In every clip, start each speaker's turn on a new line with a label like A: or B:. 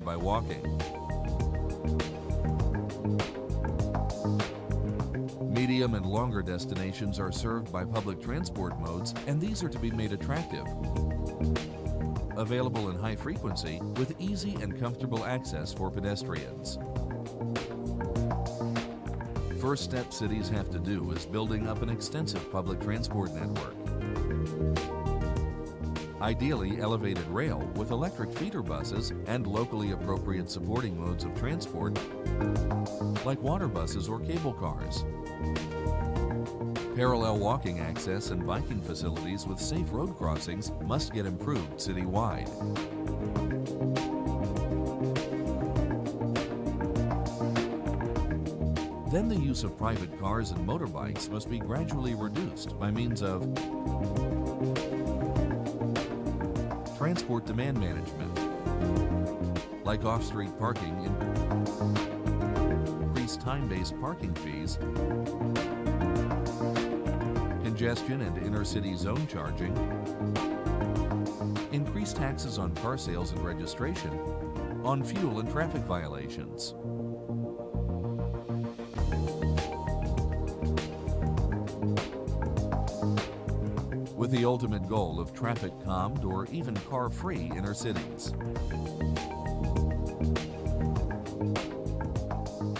A: by walking. Medium and longer destinations are served by public transport modes, and these are to be made attractive. Available in high frequency with easy and comfortable access for pedestrians. First step cities have to do is building up an extensive public transport network. Ideally elevated rail with electric feeder buses and locally appropriate supporting modes of transport like water buses or cable cars. Parallel walking access and biking facilities with safe road crossings must get improved citywide. Then the use of private cars and motorbikes must be gradually reduced by means of transport demand management, like off-street parking, increased time-based parking fees, congestion and inner-city zone charging, increased taxes on car sales and registration, on fuel and traffic violations. With the ultimate goal of traffic-calmed or even car-free inner cities.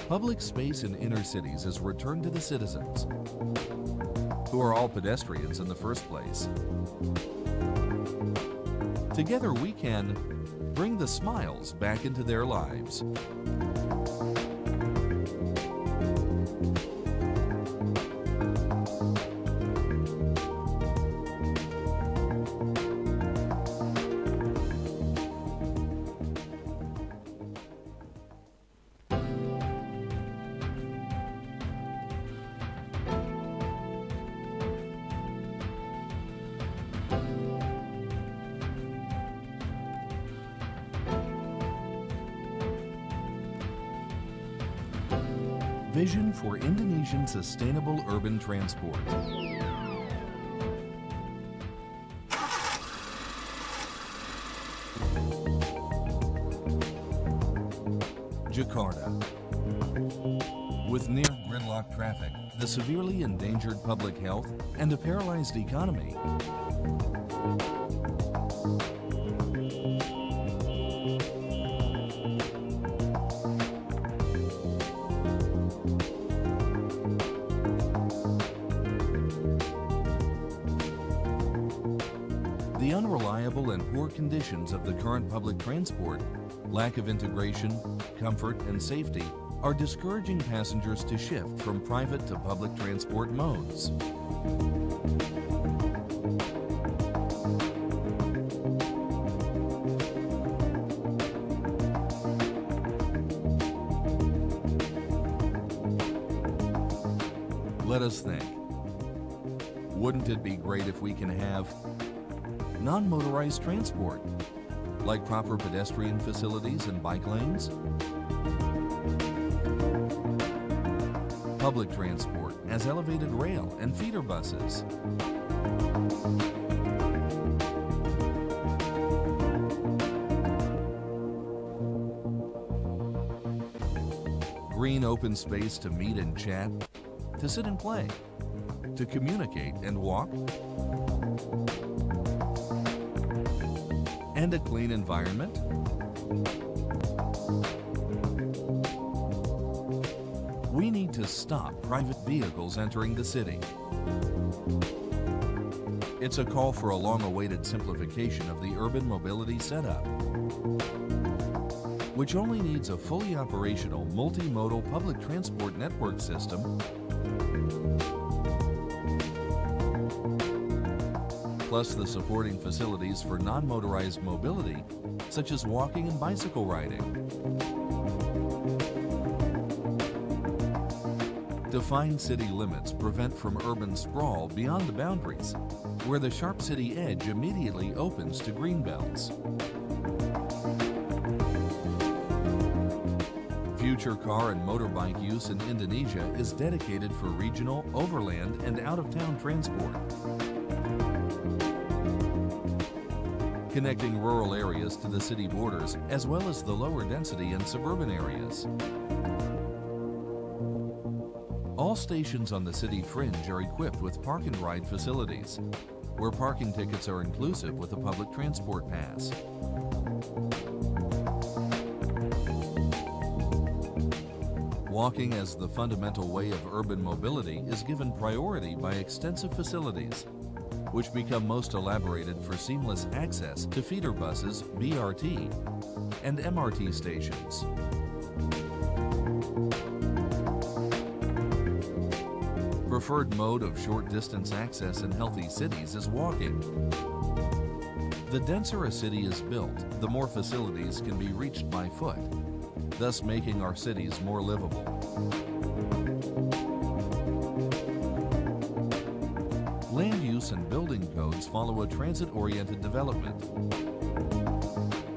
A: Public space in inner cities is returned to the citizens, who are all pedestrians in the first place. Together we can bring the smiles back into their lives. Vision for Indonesian Sustainable Urban Transport. Jakarta. With near gridlock traffic, the severely endangered public health, and a paralyzed economy, the unreliable and poor conditions of the current public transport, lack of integration, comfort, and safety are discouraging passengers to shift from private to public transport modes. Let us think. Wouldn't it be great if we can have non-motorized transport, like proper pedestrian facilities and bike lanes? Public transport as elevated rail and feeder buses. Green open space to meet and chat, to sit and play, to communicate and walk, and a clean environment. We need to stop private vehicles entering the city. It's a call for a long-awaited simplification of the urban mobility setup, which only needs a fully operational multimodal public transport network system, plus the supporting facilities for non-motorized mobility, such as walking and bicycle riding. Defined city limits prevent from urban sprawl beyond the boundaries, where the sharp city edge immediately opens to greenbelts. Future car and motorbike use in Indonesia is dedicated for regional, overland, and out-of-town transport. connecting rural areas to the city borders as well as the lower density and suburban areas. All stations on the city fringe are equipped with park and ride facilities, where parking tickets are inclusive with a public transport pass. Walking as the fundamental way of urban mobility is given priority by extensive facilities, which become most elaborated for seamless access to feeder buses, BRT, and MRT stations. Preferred mode of short-distance access in healthy cities is walking. The denser a city is built, the more facilities can be reached by foot, thus making our cities more livable. Land use and building codes follow a transit-oriented development,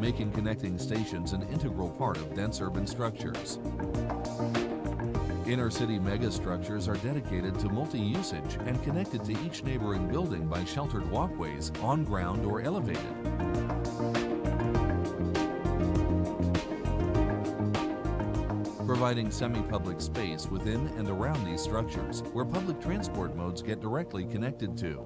A: making connecting stations an integral part of dense urban structures. Inner-city megastructures are dedicated to multi-usage and connected to each neighboring building by sheltered walkways, on ground or elevated. Providing semi-public space within and around these structures where public transport modes get directly connected to.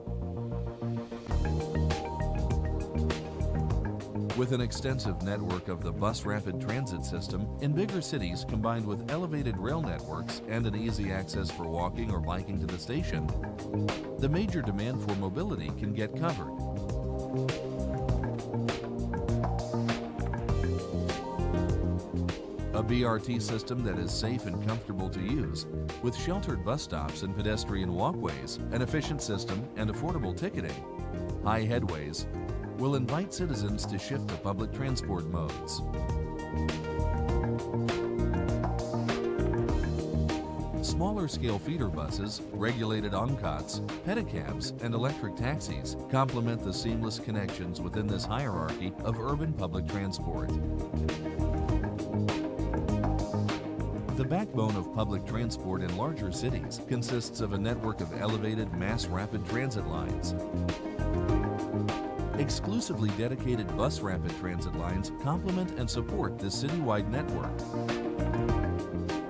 A: With an extensive network of the bus rapid transit system in bigger cities combined with elevated rail networks and an easy access for walking or biking to the station, the major demand for mobility can get covered. A BRT system that is safe and comfortable to use, with sheltered bus stops and pedestrian walkways, an efficient system, and affordable ticketing, high headways, will invite citizens to shift to public transport modes. Smaller scale feeder buses, regulated ONCOTs, pedicabs, and electric taxis complement the seamless connections within this hierarchy of urban public transport. The backbone of public transport in larger cities consists of a network of elevated mass rapid transit lines. Exclusively dedicated bus rapid transit lines complement and support this citywide network,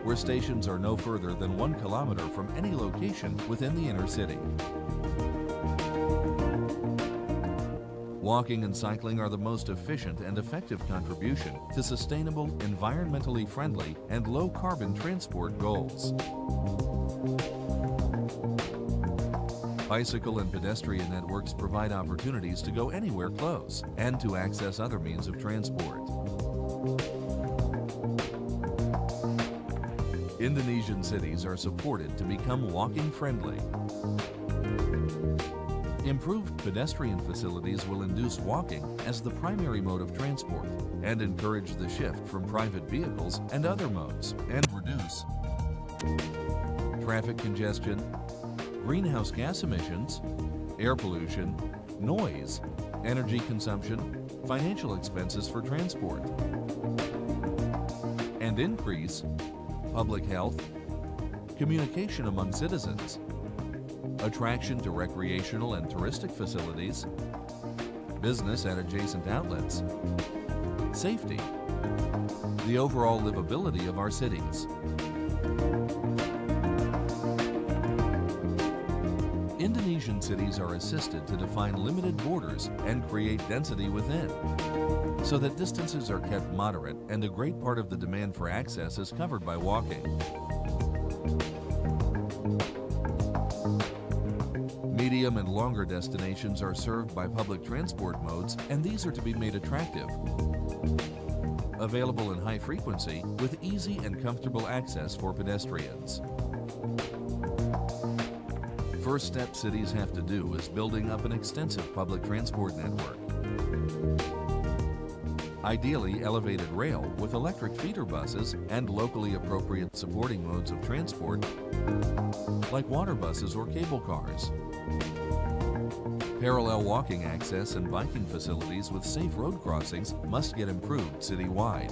A: where stations are no further than 1 kilometer from any location within the inner city. Walking and cycling are the most efficient and effective contribution to sustainable, environmentally friendly, and low-carbon transport goals. Bicycle and pedestrian networks provide opportunities to go anywhere close and to access other means of transport. Indonesian cities are supported to become walking friendly. Improved pedestrian facilities will induce walking as the primary mode of transport and encourage the shift from private vehicles and other modes and reduce traffic congestion, greenhouse gas emissions, air pollution, noise, energy consumption, financial expenses for transport, and increase public health, communication among citizens, attraction to recreational and touristic facilities, business and adjacent outlets, safety, the overall livability of our cities. Indonesian cities are assisted to define limited borders and create density within, so that distances are kept moderate and a great part of the demand for access is covered by walking. Medium and longer destinations are served by public transport modes, and these are to be made attractive, available in high frequency with easy and comfortable access for pedestrians. First step cities have to do is building up an extensive public transport network. Ideally elevated rail with electric feeder buses and locally appropriate supporting modes of transport like water buses or cable cars. Parallel walking access and biking facilities with safe road crossings must get improved citywide.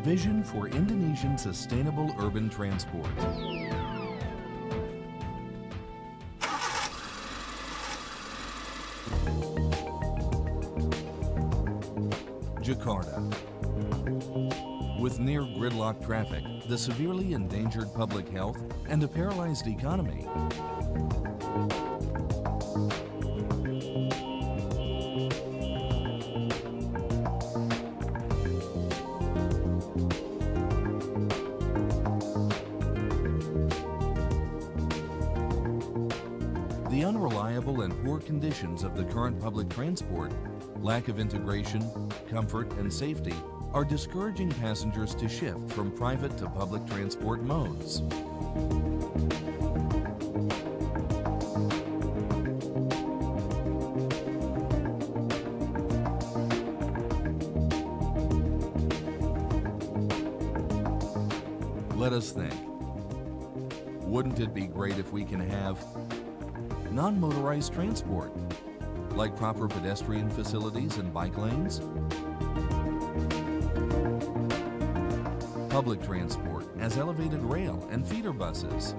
A: Vision for Indonesian Sustainable Urban Transport. Jakarta. With near gridlock traffic, the severely endangered public health, and a paralyzed economy, the unreliable and poor conditions of the current public transport, lack of integration, comfort, and safety are discouraging passengers to shift from private to public transport modes. Let us think. Wouldn't it be great if we can have non-motorized transport, like proper pedestrian facilities and bike lanes? Public transport as elevated rail and feeder buses.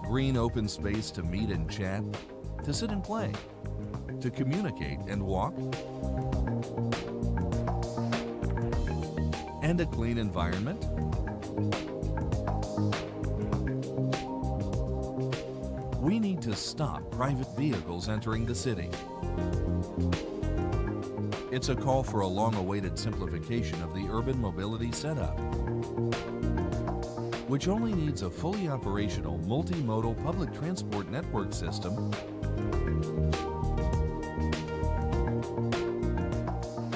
A: Green open space to meet and chat, to sit and play, to communicate and walk, and a clean environment. We need to stop private vehicles entering the city. It's a call for a long-awaited simplification of the urban mobility setup, which only needs a fully operational multimodal public transport network system,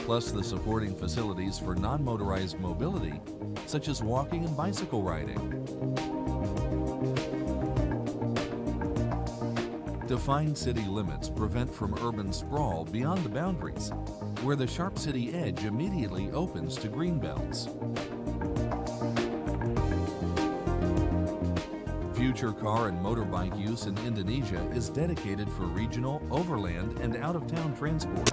A: plus the supporting facilities for non-motorized mobility, such as walking and bicycle riding. Defined city limits prevent from urban sprawl beyond the boundaries, where the sharp city edge immediately opens to green belts. Future car and motorbike use in Indonesia is dedicated for regional, overland, and out-of-town transport,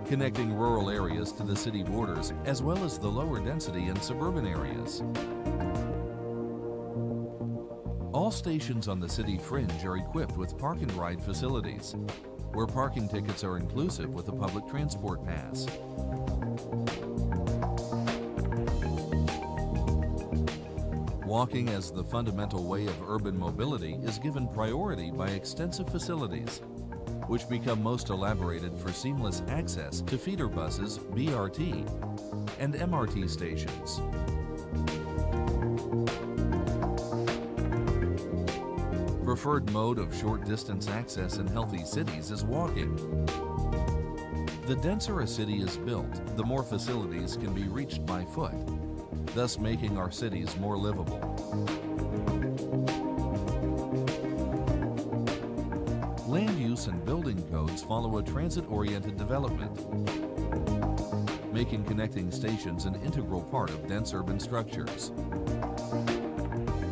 A: connecting rural areas to the city borders as well as the lower density and suburban areas. All stations on the city fringe are equipped with park and ride facilities, where parking tickets are inclusive with a public transport pass. Walking as the fundamental way of urban mobility is given priority by extensive facilities, which become most elaborated for seamless access to feeder buses, BRT, and MRT stations. Preferred mode of short-distance access in healthy cities is walking. The denser a city is built, the more facilities can be reached by foot, thus making our cities more livable. Land use and building codes follow a transit-oriented development, making connecting stations an integral part of dense urban structures.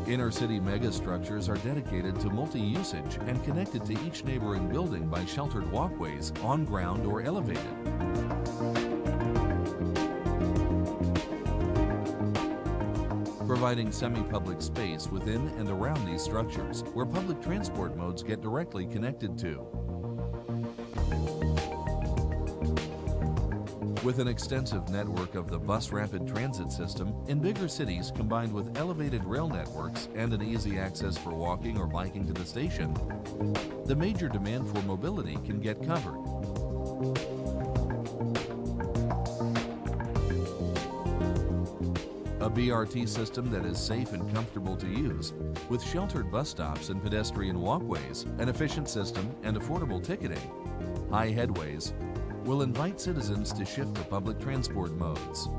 A: Inner-city megastructures are dedicated to multi-usage and connected to each neighboring building by sheltered walkways on ground or elevated. Providing semi-public space within and around these structures where public transport modes get directly connected to. With an extensive network of the bus rapid transit system in bigger cities combined with elevated rail networks and an easy access for walking or biking to the station, the major demand for mobility can get covered. A BRT system that is safe and comfortable to use, with sheltered bus stops and pedestrian walkways, an efficient system, and affordable ticketing, high headways, will invite citizens to shift to public transport modes.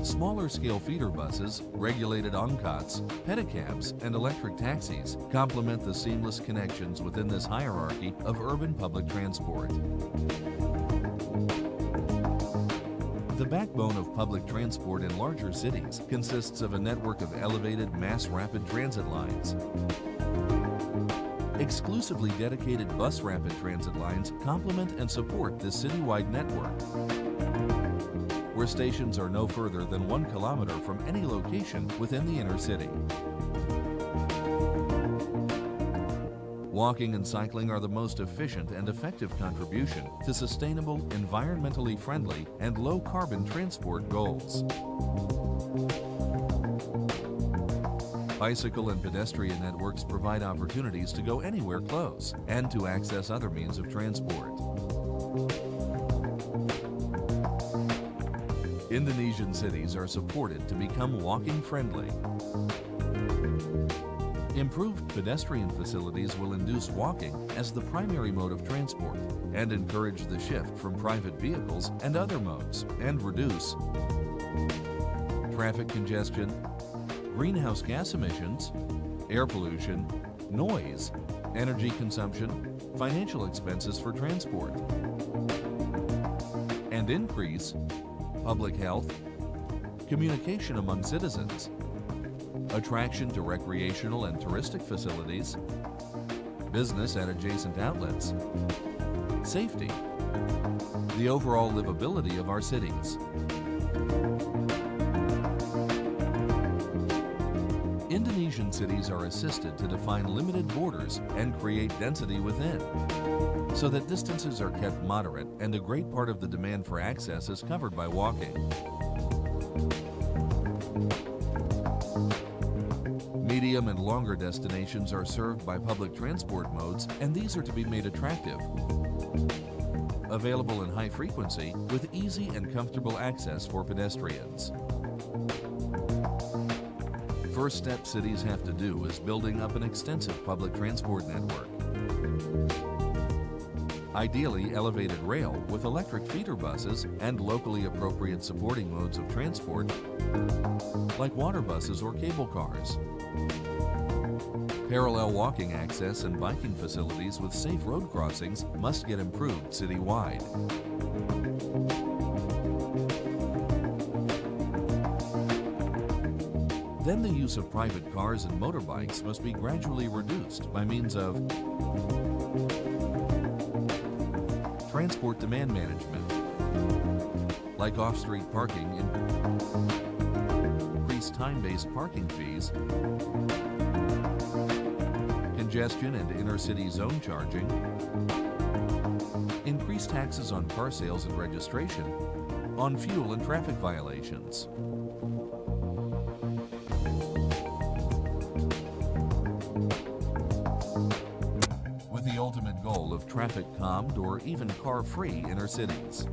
A: Smaller scale feeder buses, regulated angkots, pedicabs, and electric taxis complement the seamless connections within this hierarchy of urban public transport. The backbone of public transport in larger cities consists of a network of elevated mass rapid transit lines. Exclusively dedicated bus rapid transit lines complement and support this citywide network, where stations are no further than 1 kilometer from any location within the inner city. Walking and cycling are the most efficient and effective contribution to sustainable, environmentally friendly, and low-carbon transport goals. Bicycle and pedestrian networks provide opportunities to go anywhere close and to access other means of transport. Indonesian cities are supported to become walking friendly. Improved pedestrian facilities will induce walking as the primary mode of transport and encourage the shift from private vehicles and other modes, and reduce traffic congestion, greenhouse gas emissions, air pollution, noise, energy consumption, financial expenses for transport, and increase public health, communication among citizens, attraction to recreational and touristic facilities, business at adjacent outlets, safety, the overall livability of our cities. Indonesian cities are assisted to define limited borders and create density within, so that distances are kept moderate and a great part of the demand for access is covered by walking. Medium and longer destinations are served by public transport modes, and these are to be made attractive, available in high frequency with easy and comfortable access for pedestrians. First step cities have to do is building up an extensive public transport network. Ideally elevated rail with electric feeder buses and locally appropriate supporting modes of transport like water buses or cable cars. Parallel walking access and biking facilities with safe road crossings must get improved citywide. Then the use of private cars and motorbikes must be gradually reduced by means of transport demand management, like off-street parking, increased time-based parking fees, congestion and inner-city zone charging, increased taxes on car sales and registration, on fuel and traffic violations. With the ultimate goal of traffic-calmed or even car-free inner cities.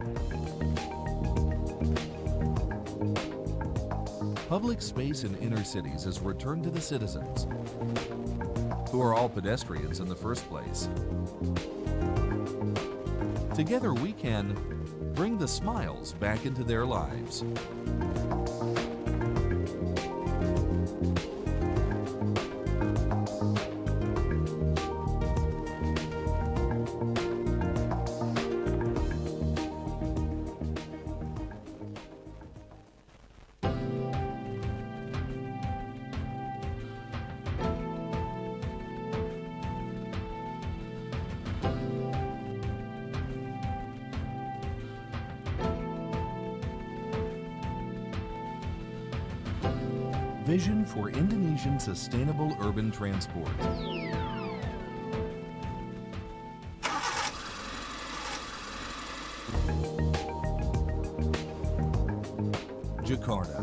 A: Public space in inner cities is returned to the citizens, who are all pedestrians in the first place. Together we can bring the smiles back into their lives. Vision for Indonesian sustainable urban transport. Jakarta.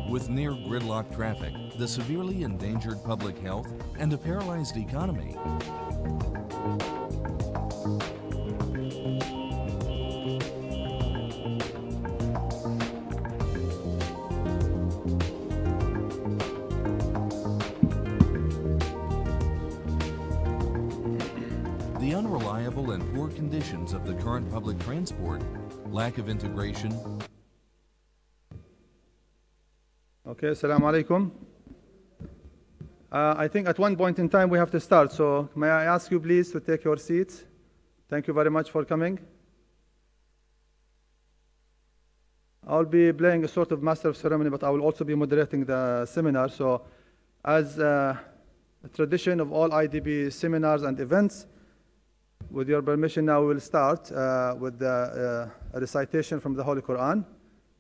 A: With near gridlock traffic, the severely endangered public health, and a paralyzed economy, the unreliable and poor conditions of the current public transport, lack of integration.
B: Okay, assalamu alaikum. I think at one point in time we have to start, so may I ask you please to take your seats? Thank you very much for coming. I'll be playing a sort of master of ceremony, but I will also be moderating the seminar. So as a tradition of all IDB seminars and events, with your permission, now we will start with a recitation from the Holy Quran.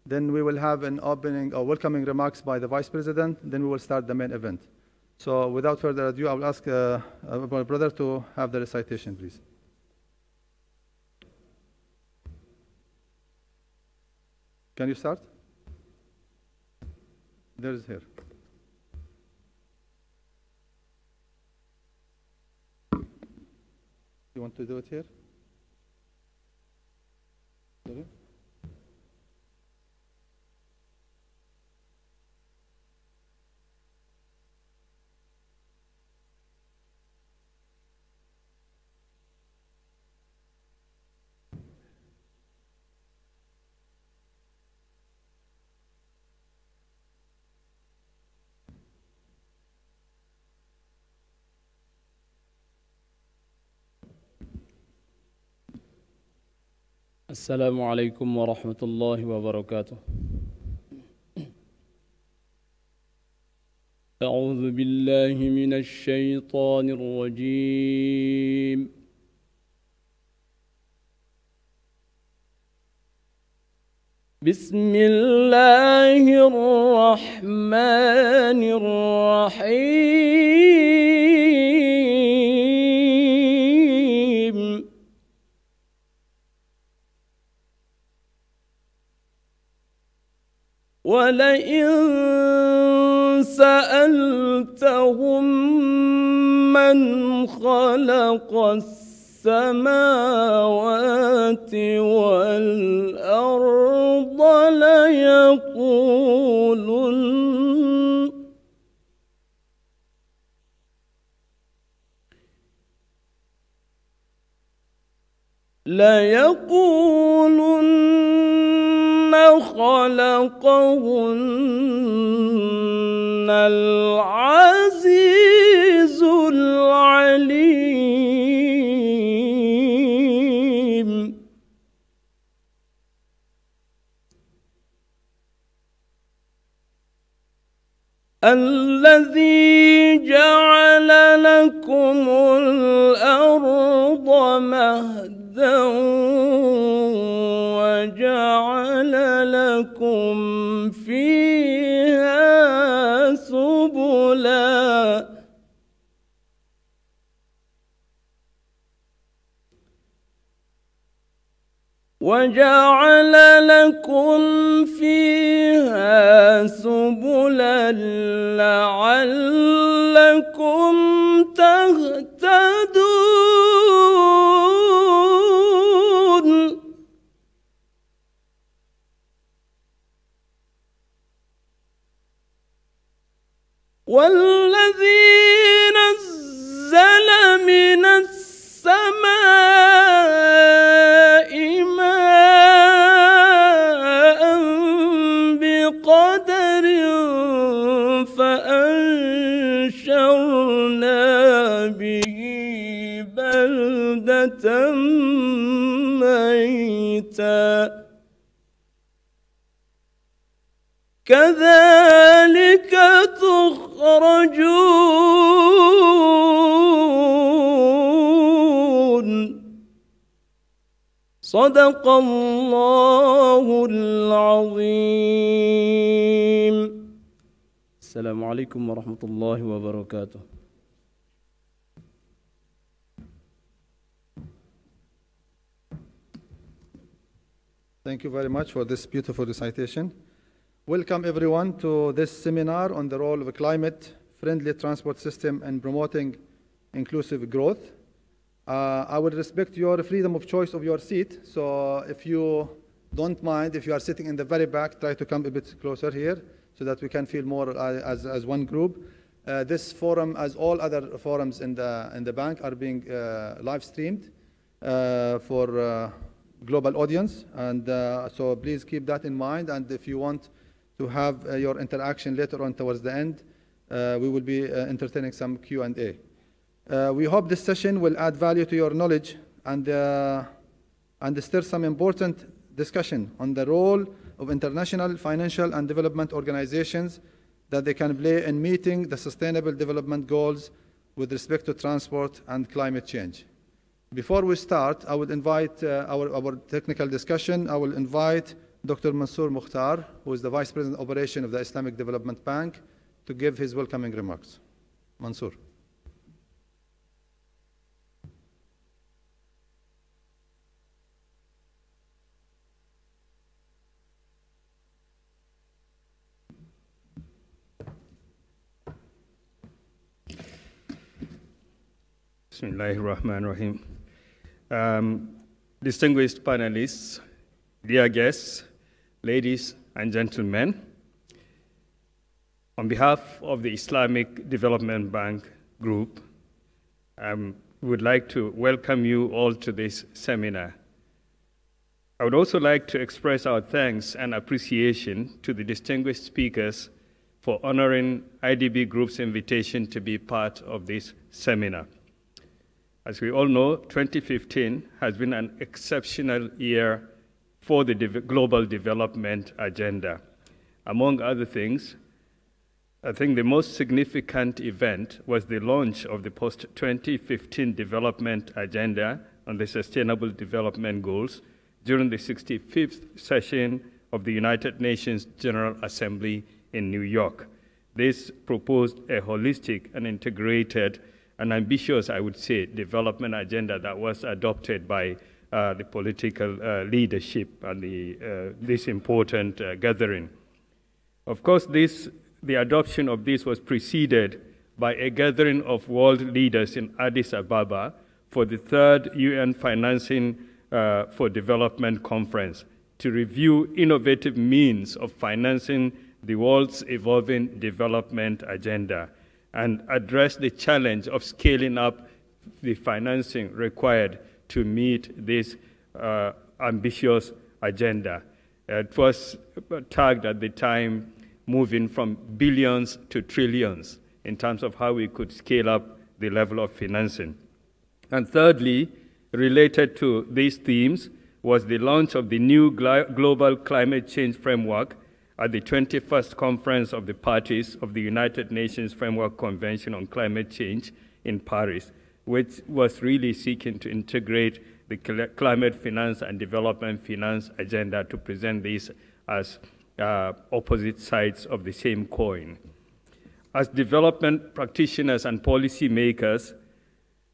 B: Then we will have an opening or welcoming remarks by the Vice President. Then we will start the main event. So without further ado, I will ask my brother to have the recitation, please. Can you start? There is here. You want to do it here? Sorry?
C: السلام عليكم ورحمة الله وبركاته. أعوذ بالله من الشيطان الرجيم. بسم الله الرحمن الرحيم. ولئن سألتهم من خلق السماوات والأرض ليقولن خلقهن العزيز العليم. الذي جعل لكم الأرض مهدا وجعل لكم فيها سبلا لعلكم تهتدون. والذي نزل من السماء ماء بقدر فأنشرنا به بلدة ميتا كذلك تخرجون. صدق الله العظيم. السلام عليكم ورحمة الله وبركاته.
B: Thank you very much for this beautiful recitation. Welcome everyone to this seminar on the role of a climate-friendly transport system in promoting inclusive growth. I will respect your freedom of choice of your seat, so if you don't mind, if you are sitting in the very back, try to come a bit closer here so that we can feel more as one group. This forum, as all other forums in the bank, are being live streamed for global audience, and so please keep that in mind. And if you want to have your interaction later on towards the end, we will be entertaining some Q&A. We hope this session will add value to your knowledge and stir some important discussion on the role of international financial and development organizations that they can play in meeting the Sustainable Development Goals with respect to transport and climate change. Before we start, I would invite our technical discussion. I will invite Dr. Mansour Mukhtar, who is the Vice President of Operation of the Islamic Development Bank, to give his welcoming remarks. Mansour.
D: Bismillahirrahmanirrahim. Distinguished panelists, dear guests, ladies and gentlemen, on behalf of the Islamic Development Bank Group, we would like to welcome you all to this seminar. I would also like to express our thanks and appreciation to the distinguished speakers for honoring IDB Group's invitation to be part of this seminar. As we all know, 2015 has been an exceptional year for the global development agenda. Among other things, I think the most significant event was the launch of the post-2015 development agenda on the Sustainable Development Goals during the 65th session of the United Nations General Assembly in New York. This proposed a holistic and integrated and ambitious, I would say, development agenda that was adopted by the political leadership and this important gathering. Of course, the adoption of this was preceded by a gathering of world leaders in Addis Ababa for the 3rd UN Financing for Development Conference to review innovative means of financing the world's evolving development agenda and address the challenge of scaling up the financing required to meet this ambitious agenda. It was tagged at the time moving from billions to trillions in terms of how we could scale up the level of financing. And thirdly, related to these themes was the launch of the new Global Climate Change Framework at the 21st Conference of the Parties of the United Nations Framework Convention on Climate Change in Paris, which was really seeking to integrate the climate finance and development finance agenda to present these as opposite sides of the same coin. As development practitioners and policy makers,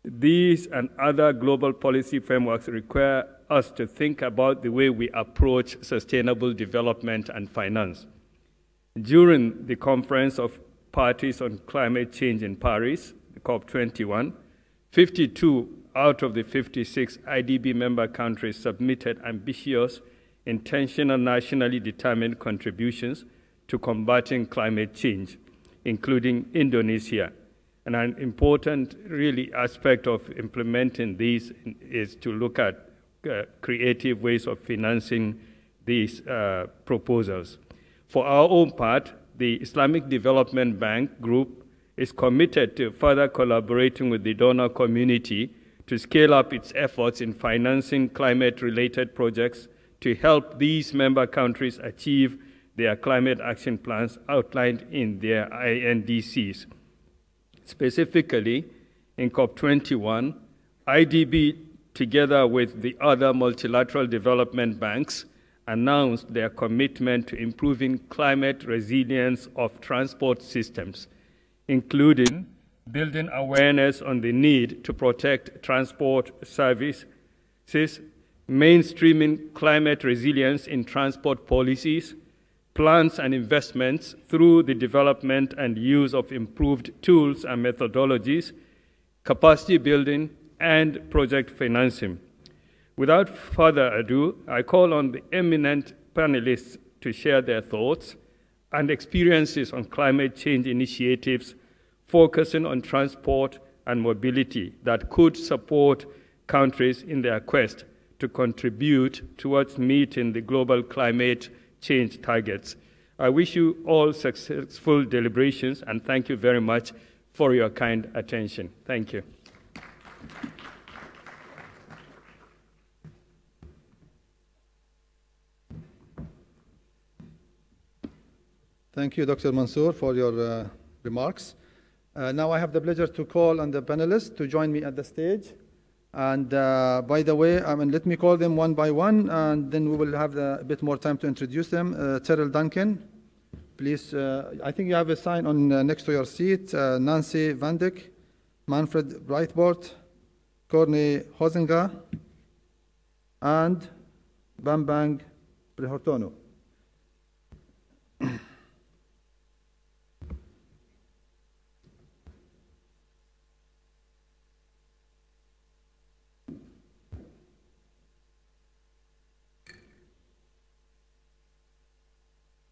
D: these and other global policy frameworks require us to think about the way we approach sustainable development and finance. During the Conference of Parties on Climate Change in Paris, the COP21, 52 out of the 56 IDB member countries submitted ambitious, intentional, nationally determined contributions to combating climate change, including Indonesia. And an important, really, aspect of implementing these is to look at creative ways of financing these proposals. For our own part, the Islamic Development Bank Group is committed to further collaborating with the donor community to scale up its efforts in financing climate-related projects to help these member countries achieve their climate action plans outlined in their INDCs. Specifically, in COP21, IDB, together with the other multilateral development banks, announced their commitment to improving climate resilience of transport systems, including building awareness on the need to protect transport services, mainstreaming climate resilience in transport policies, plans and investments through the development and use of improved tools and methodologies, capacity building, and project financing. Without further ado, I call on the eminent panelists to share their thoughts and experiences on climate change initiatives focusing on transport and mobility that could support countries in their quest to contribute towards meeting the global climate change targets. I wish you all successful deliberations, and thank you very much for your kind attention. Thank you.
B: Thank you, Dr. Mansour, for your remarks. Now I have the pleasure to call on the panelists to join me at the stage. And by the way, let me call them one by one, and then we will have a bit more time to introduce them. Terrell Duncan, please. I think you have a sign on next to your seat. Nancy Van Dyck, Manfred Breitbart, Corny Hosinga, and Bambang Prihortono.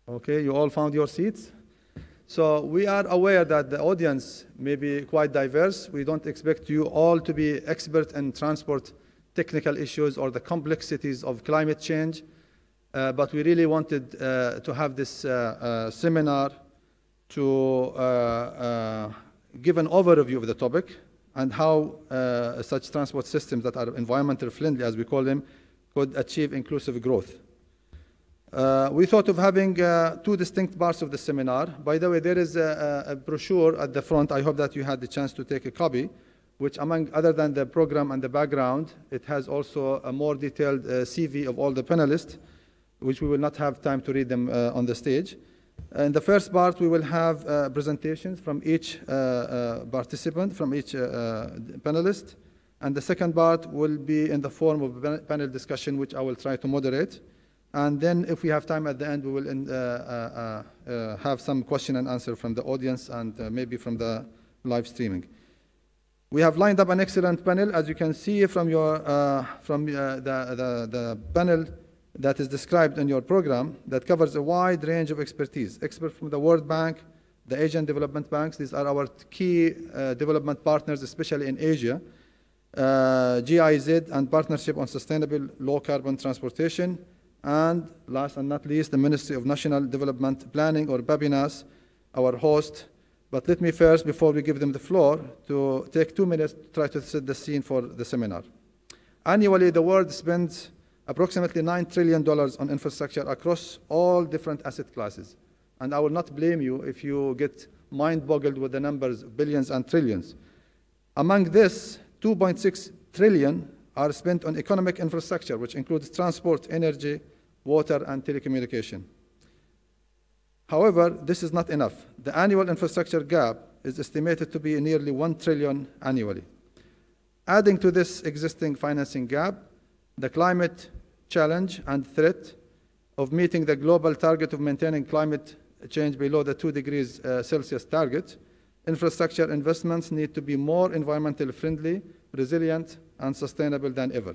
B: Okay, you all found your seats? So we are aware that the audience may be quite diverse. We don't expect you all to be expert in transport technical issues or the complexities of climate change, but we really wanted to have this seminar to give an overview of the topic and how such transport systems that are environmentally friendly, as we call them, could achieve inclusive growth. We thought of having two distinct parts of the seminar. By the way, there is a brochure at the front. I hope that you had the chance to take a copy, which among other than the program and the background, it has also a more detailed CV of all the panelists, which we will not have time to read them on the stage. In the first part, we will have presentations from each participant, from each panelist. And the second part will be in the form of a panel discussion, which I will try to moderate. And then if we have time at the end, we will have some question and answer from the audience and maybe from the live streaming. We have lined up an excellent panel, as you can see from the panel that is described in your program, that covers a wide range of expertise. Experts from the World Bank, the Asian Development Banks, these are our key development partners, especially in Asia, GIZ and Partnership on Sustainable Low Carbon Transportation, and last and not least, the Ministry of National Development Planning, or BABINAS, our host. But let me first, before we give them the floor, to take 2 minutes to try to set the scene for the seminar. Annually, the world spends approximately $9 trillion on infrastructure across all different asset classes. And I will not blame you if you get mind-boggled with the numbers, billions and trillions. Among this, 2.6 trillion are spent on economic infrastructure, which includes transport, energy, water, and telecommunication. However, this is not enough. The annual infrastructure gap is estimated to be nearly 1 trillion annually. Adding to this existing financing gap, the climate challenge and threat of meeting the global target of maintaining climate change below the 2 degrees Celsius target, infrastructure investments need to be more environmentally friendly, resilient, and sustainable than ever.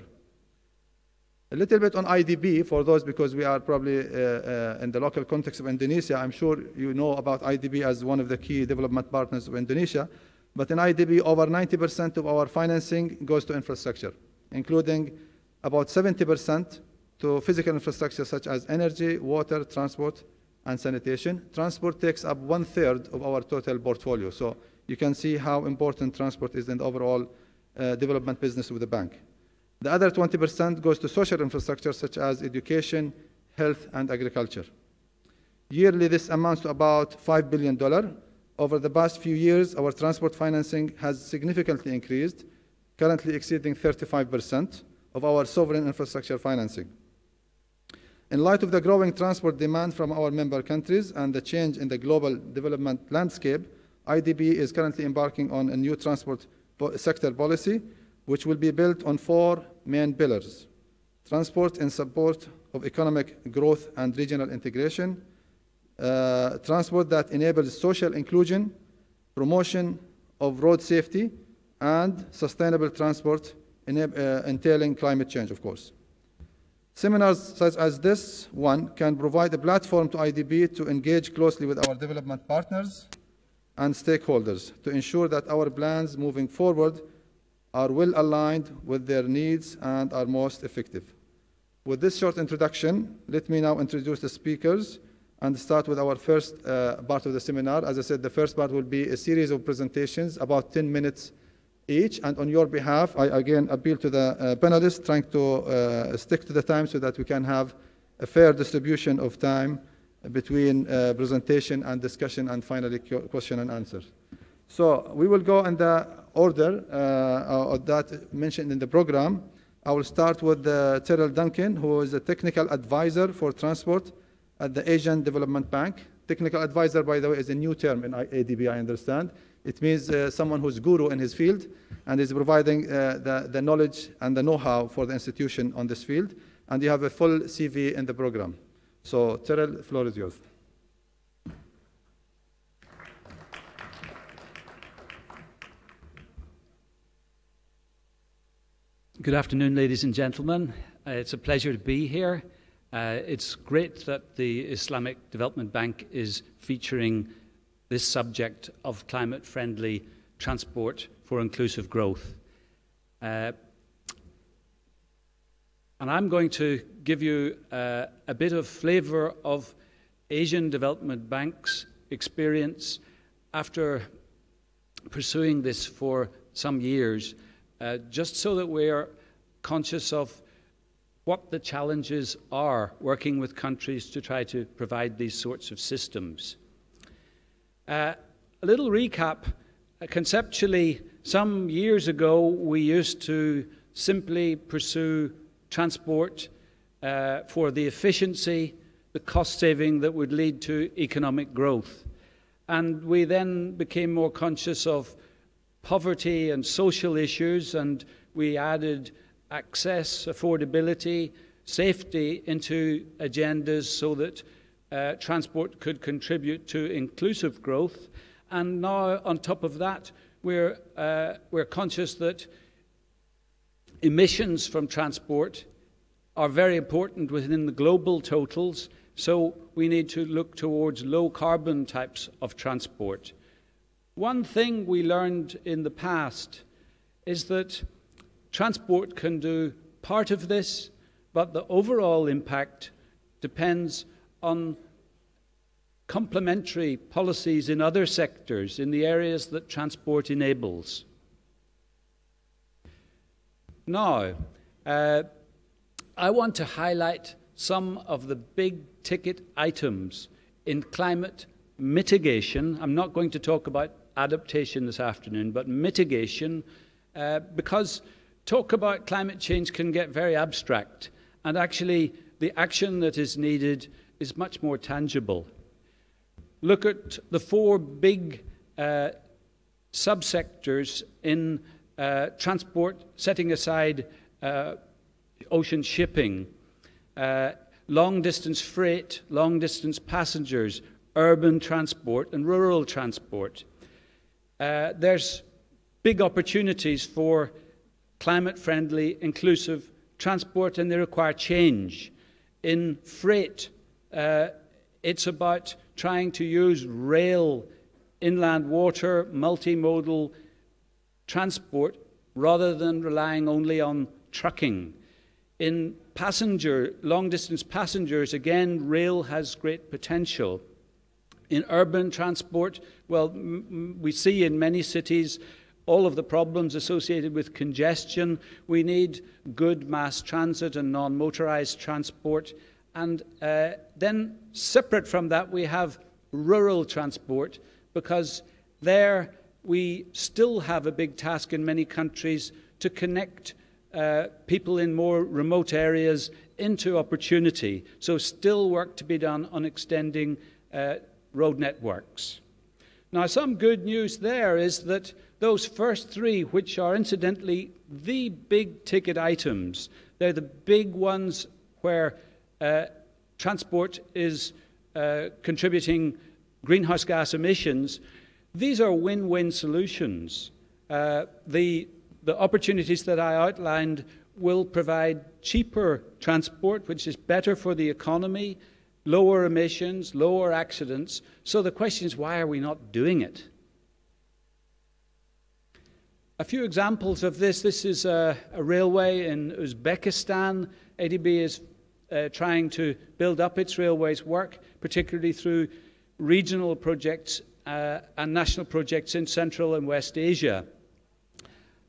B: A little bit on IDB for those, because we are probably in the local context of Indonesia. I'm sure you know about IDB as one of the key development partners of Indonesia. But in IDB, over 90% of our financing goes to infrastructure, including about 70% to physical infrastructure such as energy, water, transport, and sanitation. Transport takes up 1/3 of our total portfolio. So you can see how important transport is in the overall development business of the bank. The other 20% goes to social infrastructure such as education, health, and agriculture. Yearly, this amounts to about $5 billion. Over the past few years, our transport financing has significantly increased, currently exceeding 35% of our sovereign infrastructure financing. In light of the growing transport demand from our member countries and the change in the global development landscape, IDB is currently embarking on a new transport sector policy, which will be built on 4 main pillars: transport in support of economic growth and regional integration, transport that enables social inclusion, promotion of road safety, and sustainable transport entailing climate change, of course. Seminars such as this one can provide a platform to IDB to engage closely with our development partners and stakeholders to ensure that our plans moving forward are well aligned with their needs and are most effective. With this short introduction, let me now introduce the speakers and start with our first part of the seminar. As I said, the first part will be a series of presentations, about 10 minutes each. And on your behalf, I again appeal to the panelists trying to stick to the time so that we can have a fair distribution of time between presentation and discussion and finally question and answer. So we will go in the order that mentioned in the program. I will start with Terrell Duncan, who is a technical advisor for transport at the Asian Development Bank. Technical advisor, by the way, is a new term in ADB, I understand. It means someone who's guru in his field and is providing the knowledge and the know-how for the institution on this field. And you have a full CV in the program. So, Terrell, the floor is yours.
E: Good afternoon, ladies and gentlemen. It's a pleasure to be here. It's great that the Islamic Development Bank is featuring this subject of climate-friendly transport for inclusive growth. And I'm going to give you a bit of flavour of Asian Development Bank's experience after pursuing this for some years, just so that we're conscious of what the challenges are working with countries to try to provide these sorts of systems. A little recap. Conceptually, some years ago, we used to simply pursue transport for the efficiency, the cost saving that would lead to economic growth. And we then became more conscious of poverty and social issues, and we added access, affordability, safety into agendas so that transport could contribute to inclusive growth. And now, on top of that, we're conscious that emissions from transport are very important within the global totals, so we need to look towards low-carbon types of transport. One thing we learned in the past is that transport can do part of this, but the overall impact depends on complementary policies in other sectors, in the areas that transport enables. Now, I want to highlight some of the big-ticket items in climate mitigation. I'm not going to talk about adaptation this afternoon, but mitigation, because talk about climate change can get very abstract, and actually the action that is needed is much more tangible. Look at the four big subsectors in transport, setting aside ocean shipping, long-distance freight, long-distance passengers, urban transport, and rural transport. There's big opportunities for climate-friendly, inclusive transport, and they require change. In freight, it's about trying to use rail, inland water, multimodal transport, rather than relying only on trucking. In passenger, long-distance passengers, again, rail has great potential. In urban transport, well, we see in many cities all of the problems associated with congestion. We need good mass transit and non-motorized transport. And then separate from that, we have rural transport, because there we still have a big task in many countries to connect people in more remote areas into opportunity. So still work to be done on extending road networks. Now, some good news there is that those first three, which are incidentally the big ticket items, they're the big ones where transport is contributing greenhouse gas emissions. These are win-win solutions. The opportunities that I outlined will provide cheaper transport, which is better for the economy, lower emissions, lower accidents. So the question is, why are we not doing it? A few examples of this. This is a railway in Uzbekistan. ADB is trying to build up its railways work, particularly through regional projects and national projects in Central and West Asia.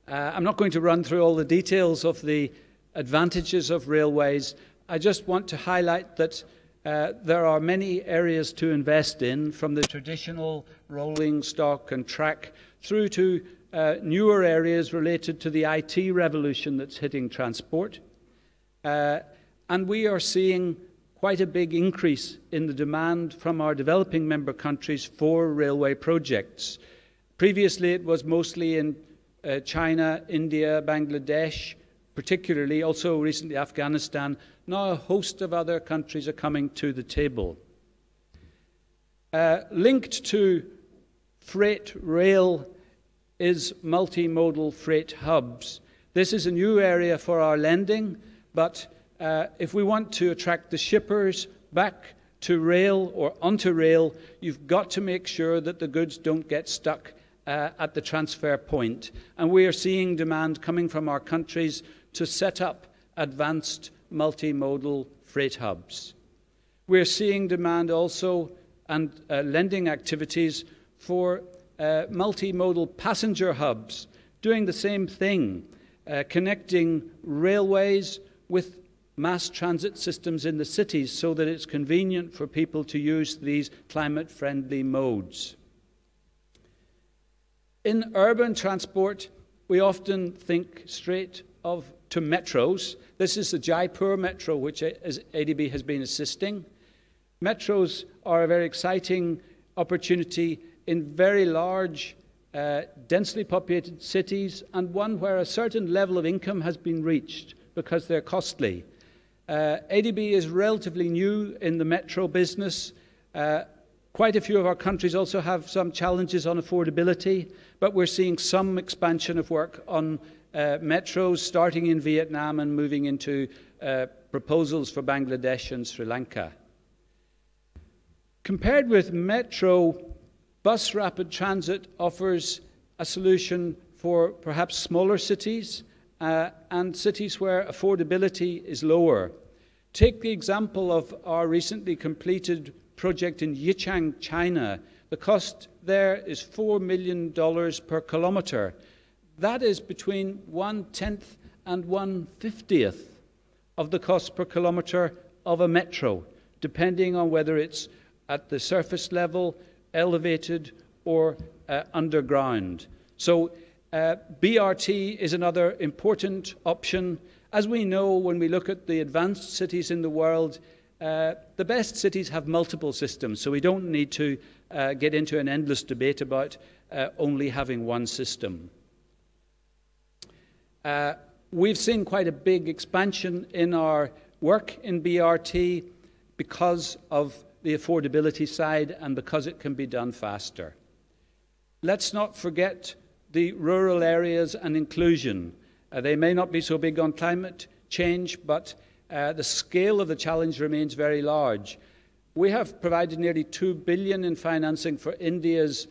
E: I'm not going to run through all the details of the advantages of railways. I just want to highlight that there are many areas to invest in, from the traditional rolling stock and track through to newer areas related to the IT revolution that's hitting transport. And we are seeing quite a big increase in the demand from our developing member countries for railway projects. Previously, it was mostly in China, India, Bangladesh, particularly, also recently Afghanistan. Now a host of other countries are coming to the table. Linked to freight rail is multimodal freight hubs. This is a new area for our lending, but if we want to attract the shippers back to rail or onto rail, you've got to make sure that the goods don't get stuck at the transfer point. And we are seeing demand coming from our countries to set up advanced multimodal freight hubs. We're seeing demand also and lending activities for multimodal passenger hubs, doing the same thing, connecting railways with mass transit systems in the cities so that it's convenient for people to use these climate-friendly modes. In urban transport, we often think straight to metros. This is the Jaipur Metro, which ADB has been assisting. Metros are a very exciting opportunity in very large, densely populated cities, and one where a certain level of income has been reached because they're costly. ADB is relatively new in the metro business. Quite a few of our countries also have some challenges on affordability, but we're seeing some expansion of work on metros, starting in Vietnam and moving into proposals for Bangladesh and Sri Lanka. Compared with metro, bus rapid transit offers a solution for perhaps smaller cities and cities where affordability is lower. Take the example of our recently completed project in Yichang, China. The cost there is $4 million per kilometre. That is between 1/10 and 1/50 of the cost per kilometre of a metro, depending on whether it's at the surface level, elevated, or underground. So BRT is another important option. As we know, when we look at the advanced cities in the world, the best cities have multiple systems, so we don't need to get into an endless debate about only having one system. We've seen quite a big expansion in our work in BRT because of the affordability side and because it can be done faster. Let's not forget the rural areas and inclusion. They may not be so big on climate change, but the scale of the challenge remains very large. We have provided nearly $2 billion in financing for India's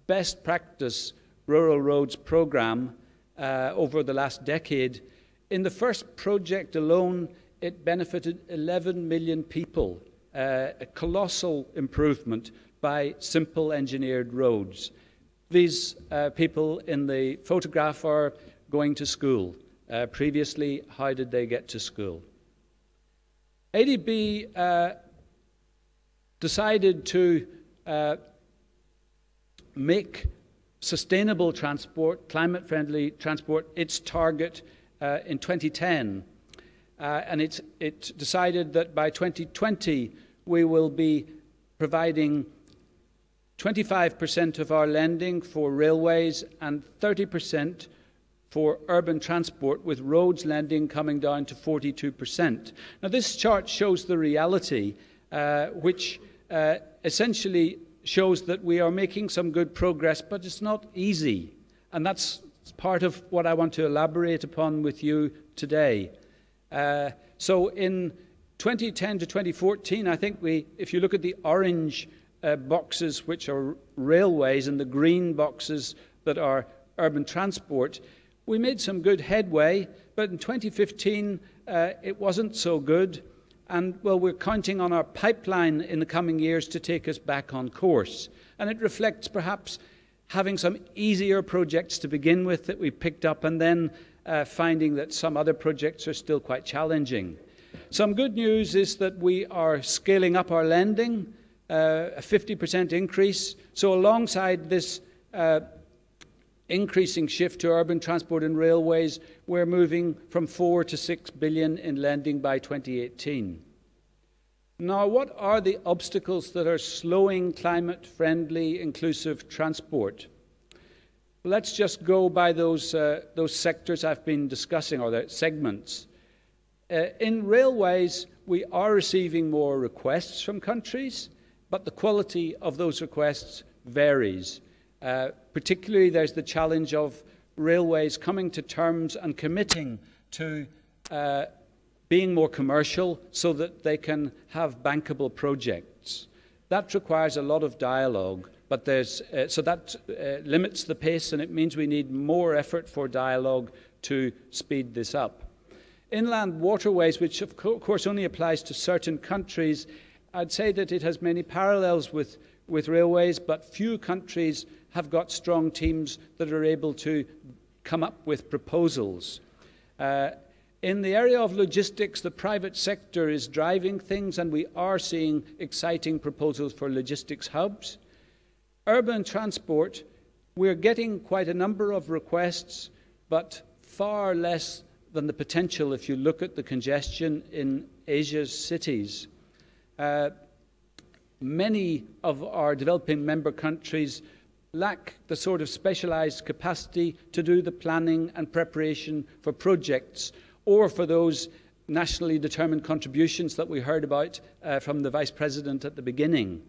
E: best practice rural roads program over the last decade. In the first project alone, it benefited 11 million people, a colossal improvement by simple engineered roads. These people in the photograph are going to school. Previously, how did they get to school? ADB decided to make sustainable transport, climate-friendly transport, its target in 2010. And it decided that by 2020, we will be providing 25% of our lending for railways and 30% for urban transport, with roads lending coming down to 42%. Now, this chart shows the reality, which essentially shows that we are making some good progress, but it's not easy. And that's part of what I want to elaborate upon with you today. So in 2010 to 2014, I think if you look at the orange boxes, which are railways, and the green boxes that are urban transport, we made some good headway, but in 2015, it wasn't so good. And, well, we're counting on our pipeline in the coming years to take us back on course. And it reflects perhaps having some easier projects to begin with that we picked up, and then finding that some other projects are still quite challenging. Some good news is that we are scaling up our lending, a 50% increase. So alongside this increasing shift to urban transport and railways, we're moving from 4 to 6 billion in lending by 2018. Now, what are the obstacles that are slowing climate-friendly, inclusive transport? Let's just go by those sectors I've been discussing, or the segments. In railways, we are receiving more requests from countries, but the quality of those requests varies. Particularly, there's the challenge of railways coming to terms and committing to being more commercial so that they can have bankable projects. That requires a lot of dialogue, but so that limits the pace, and it means we need more effort for dialogue to speed this up. Inland waterways, which of course only applies to certain countries, I'd say that it has many parallels with railways, but few countries have got strong teams that are able to come up with proposals. In the area of logistics, the private sector is driving things, and we are seeing exciting proposals for logistics hubs. Urban transport, we're getting quite a number of requests, but far less than the potential if you look at the congestion in Asia's cities. Many of our developing member countries lack the sort of specialised capacity to do the planning and preparation for projects, or for those nationally determined contributions that we heard about from the Vice President at the beginning.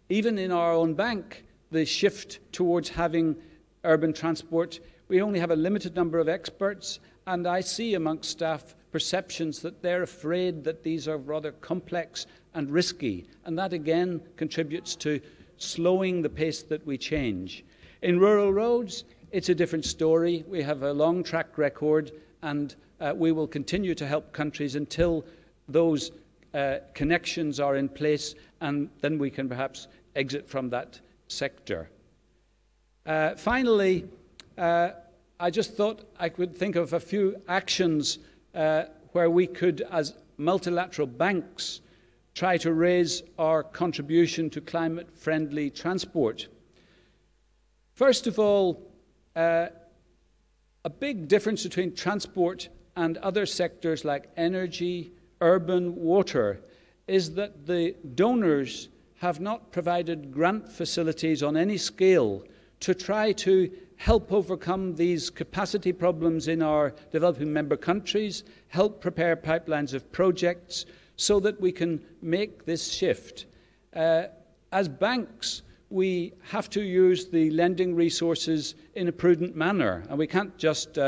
E: Even in our own bank, the shift towards having urban transport, we only have a limited number of experts, and I see amongst staff perceptions that they're afraid that these are rather complex and risky, and that again contributes to slowing the pace that we change. In rural roads, it's a different story. We have a long track record, and we will continue to help countries until those connections are in place, and then we can perhaps exit from that sector. Finally, I just thought I could think of a few actions where we could, as multilateral banks, try to raise our contribution to climate-friendly transport. First of all, a big difference between transport and other sectors like energy, urban, water, is that the donors have not provided grant facilities on any scale to try to help overcome these capacity problems in our developing member countries, help prepare pipelines of projects so that we can make this shift. As banks, we have to use the lending resources in a prudent manner, and we can't just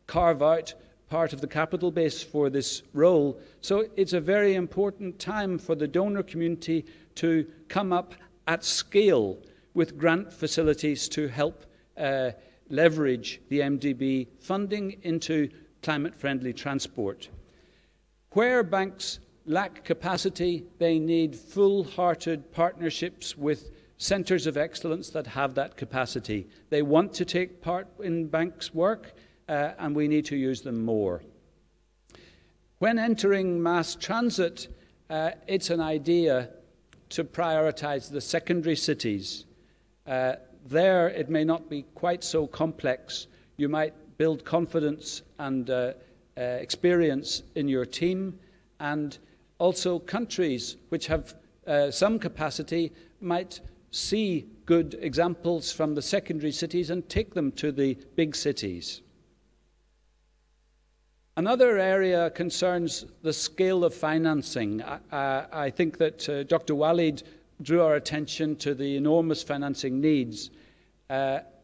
E: carve out part of the capital base for this role. So it's a very important time for the donor community to come up at scale with grant facilities to help leverage the MDB funding into climate-friendly transport. Where banks lack capacity, they need full-hearted partnerships with centres of excellence that have that capacity. They want to take part in banks' work, and we need to use them more. When entering mass transit, it's an idea to prioritise the secondary cities. There, it may not be quite so complex. You might build confidence and experience in your team, and also countries which have some capacity might see good examples from the secondary cities and take them to the big cities. Another area concerns the scale of financing. I think that Dr. Walid drew our attention to the enormous financing needs.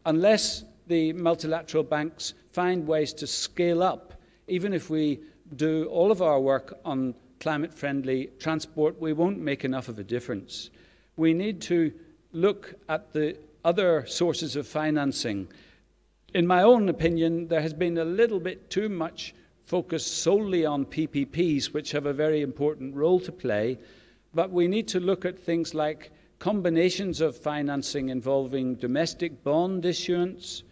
E: Unless the multilateral banks find ways to scale up, even if we do all of our work on climate-friendly transport, we won't make enough of a difference. We need to look at the other sources of financing. In my own opinion, there has been a little bit too much focus solely on PPPs, which have a very important role to play, but we need to look at things like combinations of financing involving domestic bond issuance,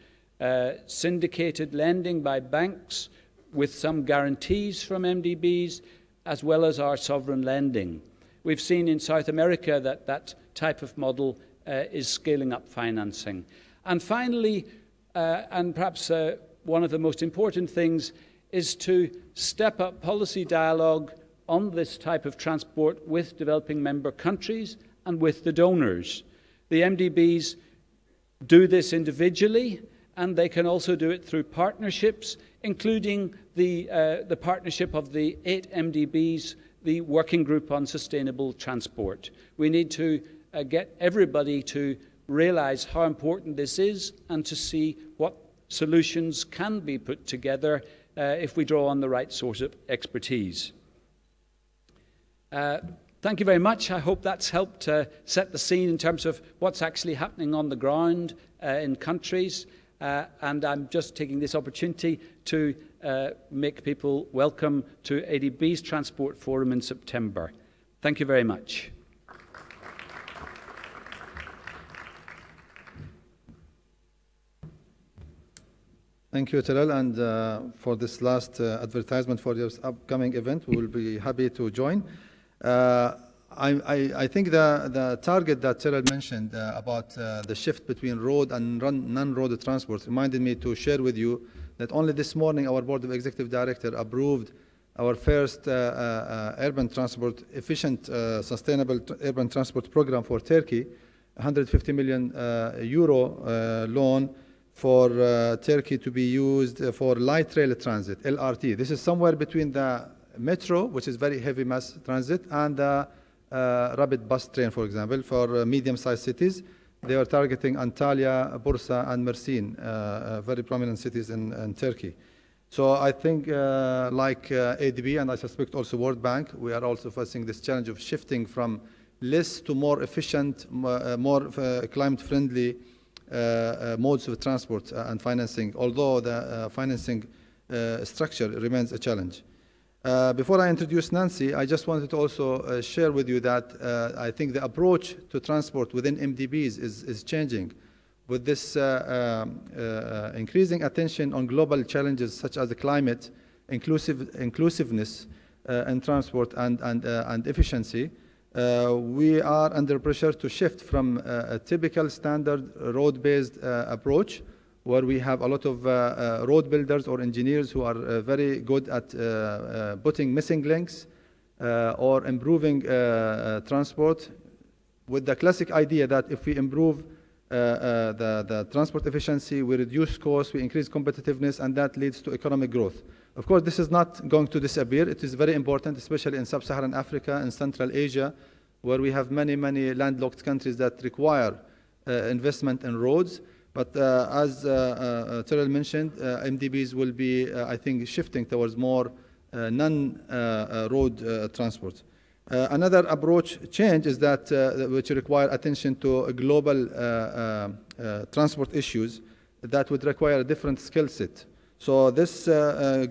E: syndicated lending by banks, with some guarantees from MDBs, as well as our sovereign lending. We've seen in South America that that type of model is scaling up financing. And finally, and perhaps one of the most important things, is to step up policy dialogue on this type of transport with developing member countries and with the donors. The MDBs do this individually, and they can also do it through partnerships, including the partnership of the 8 MDBs, the Working Group on Sustainable Transport. We need to get everybody to realize how important this is and to see what solutions can be put together if we draw on the right source of expertise. Thank you very much. I hope that's helped set the scene in terms of what's actually happening on the ground in countries. And I'm just taking this opportunity to make people welcome to ADB's Transport Forum in September. Thank you very much.
B: Thank you, Terrell, and for this last advertisement for your upcoming event, we will be happy to join. I think the target that Terrell mentioned about the shift between road and non-road transport reminded me to share with you that only this morning our Board of Executive Director approved our first urban transport, efficient, sustainable urban transport program for Turkey, 150 million euro loan for Turkey to be used for light rail transit, LRT. This is somewhere between the metro, which is very heavy mass transit, and the rapid bus train, for example, for medium-sized cities. They are targeting Antalya, Bursa, and Mersin, very prominent cities in Turkey. So I think like ADB, and I suspect also World Bank, we are also facing this challenge of shifting from less to more efficient, more climate-friendly modes of transport and financing, although the financing structure remains a challenge. Before I introduce Nancy, I just wanted to also share with you that I think the approach to transport within MDBs is changing with this increasing attention on global challenges such as the climate, inclusiveness in transport and efficiency. We are under pressure to shift from a typical standard road-based approach where we have a lot of road builders or engineers who are very good at putting missing links or improving transport, with the classic idea that if we improve the transport efficiency, we reduce costs, we increase competitiveness, and that leads to economic growth. Of course, this is not going to disappear. It is very important, especially in sub-Saharan Africa and Central Asia, where we have many, many landlocked countries that require investment in roads. But as Terrell mentioned, MDBs will be, I think, shifting towards more non-road transport. Another approach change is that which require attention to global transport issues that would require a different skill set. So this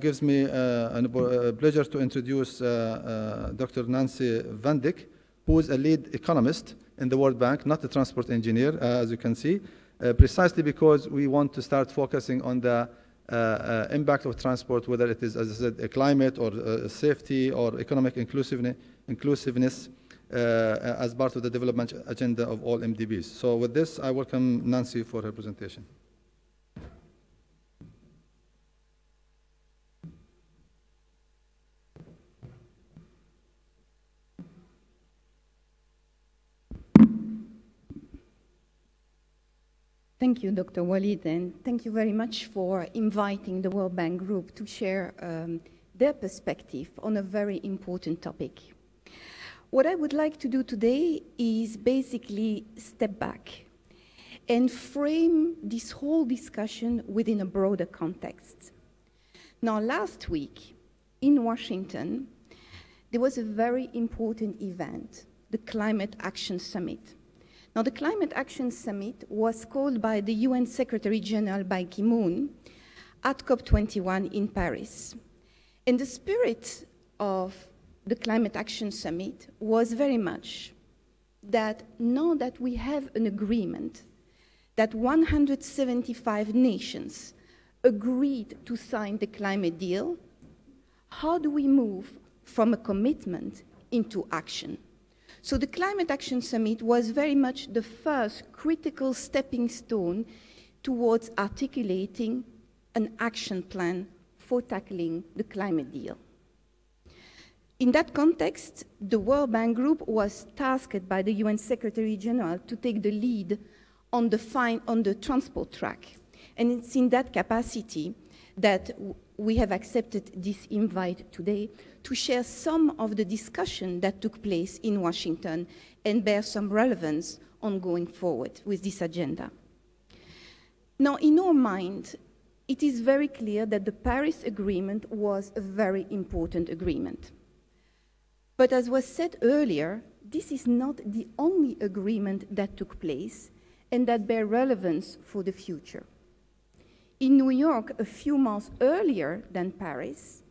B: gives me a pleasure to introduce Dr. Nancy Van Dyck, who is a lead economist in the World Bank, not a transport engineer, as you can see, precisely because we want to start focusing on the impact of transport, whether it is, as I said, a climate or safety or economic inclusiveness as part of the development agenda of all MDBs. So with this, I welcome Nancy for her presentation.
F: Thank you, Dr. Walid, and thank you very much for inviting the World Bank Group to share their perspective on a very important topic. What I would like to do today is basically step back and frame this whole discussion within a broader context. Now, last week in Washington, there was a very important event, the Climate Action Summit. Now, the Climate Action Summit was called by the UN Secretary General Ban Ki-moon at COP21 in Paris. And the spirit of the Climate Action Summit was very much that now that we have an agreement that 175 nations agreed to sign the climate deal, how do we move from a commitment into action? So the Climate Action Summit was very much the first critical stepping stone towards articulating an action plan for tackling the climate deal. In that context, the World Bank Group was tasked by the UN Secretary General to take the lead on the transport track. And it's in that capacity that we have accepted this invite today to share some of the discussion that took place in Washington and bear some relevance on going forward with this agenda. Now, in our mind, it is very clear that the Paris Agreement was a very important agreement. But as was said earlier, this is not the only agreement that took place and that bear relevance for the future. In New York, a few months earlier than Paris,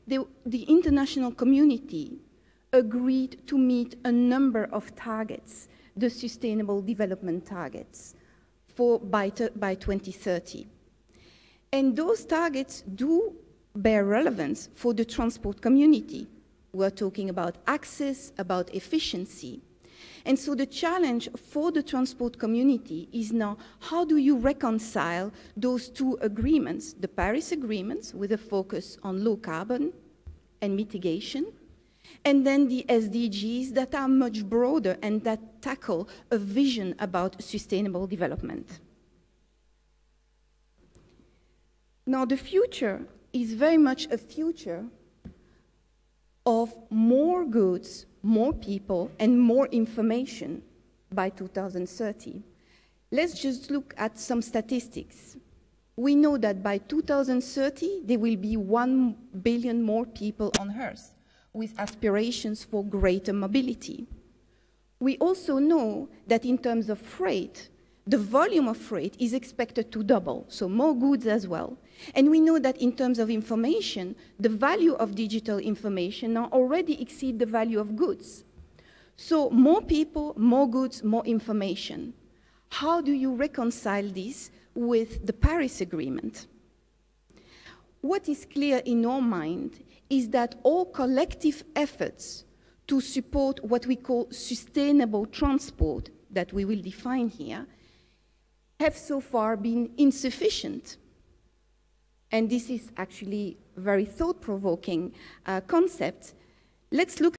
F: the international community agreed to meet a number of targets, the Sustainable Development Targets, by 2030. And those targets do bear relevance for the transport community. We're talking about access, about efficiency. And so the challenge for the transport community is now, how do you reconcile those two agreements, the Paris agreements with a focus on low carbon and mitigation, and then the SDGs that are much broader and that tackle a vision about sustainable development. Now, the future is very much a future of more goods, more people, and more information by 2030. Let's just look at some statistics. We know that by 2030, there will be 1 billion more people on Earth with aspirations for greater mobility. We also know that in terms of freight, the volume of freight is expected to double, so more goods as well. And we know that in terms of information, the value of digital information now already exceeds the value of goods. So more people, more goods, more information. How do you reconcile this with the Paris Agreement? What is clear in our mind is that all collective efforts to support what we call sustainable transport, that we will define here, have so far been insufficient. And this is actually a very thought-provoking concept. Let's look